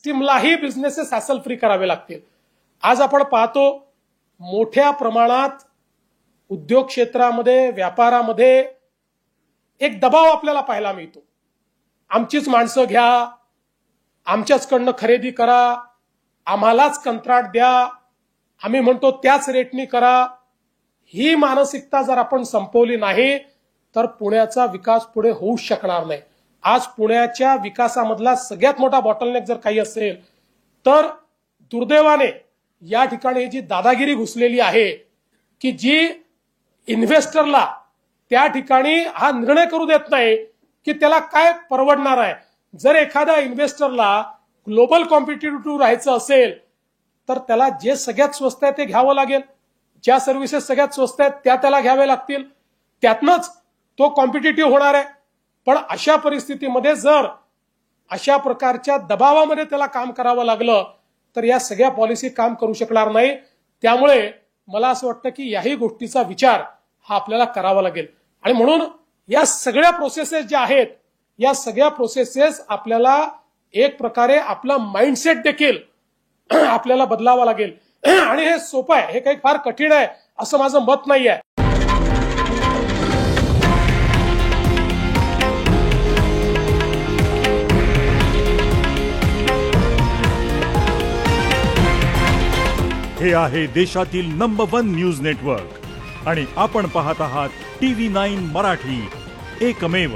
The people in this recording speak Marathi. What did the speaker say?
सिस्टीमलाही बिझनेसेस हॅसल फ्री करावे लागतील. आज आपण पाहतो मोठ्या प्रमाणात उद्योग क्षेत्रामध्ये, व्यापारामध्ये एक दबाव आपल्याला पाहायला मिळतो. आमचीच माणसं घ्या, आमच्याचकडनं खरेदी करा, आम्हालाच कंत्राट द्या, आम्ही म्हणतो त्याच रेटनी करा. ही मानसिकता जर आपण संपवली नाही तर पुण्याचा विकास पुढे होऊ शकणार नाही. आज पुण्याच्या विकासामधला सगळ्यात मोठा बॉटलनेक जर काही असेल तर दुर्दैवाने या ठिकाणी जी दादागिरी घुसलेली आहे की जी इन्व्हेस्टरला त्या ठिकाणी हा निर्णय करू देत नाही की त्याला काय परवडणार आहे. जर एखाद्या इन्व्हेस्टरला ग्लोबल कॉम्पिटिटिव्ह राहायचं असेल तर त्याला जे सगळ्यात स्वस्त आहे ते घ्यावं लागेल. ज्या सर्व्हिसेस सगळ्यात स्वस्त आहेत त्या त्याला घ्याव्या लागतील. त्यातनंच तो कॉम्पिटिटिव्ह होणार आहे. पण अशा परिस्थितीमध्ये जर अशा प्रकारच्या दबावामध्ये त्याला काम करावं लागलं तर या सगळ्या पॉलिसी काम करू शकणार नाही. त्यामुळे मला असं वाटतं की याही गोष्टीचा विचार हा आपल्याला करावा लागेल. आणि म्हणून या सगळ्या प्रोसेसेस ज्या आहेत या सगळ्या प्रोसेसेस आपल्याला एक प्रकारे आपला माइंडसेट देखील आपल्याला बदलावा लागेल. आणि हे सोपं आहे, हे काही फार कठीण आहे असं माझं मत नाही आहे. हे आहे देशातील नंबर 1 न्यूज नेटवर्क आणि आपण पाहत आहात TV9 मराठी, एकमेव.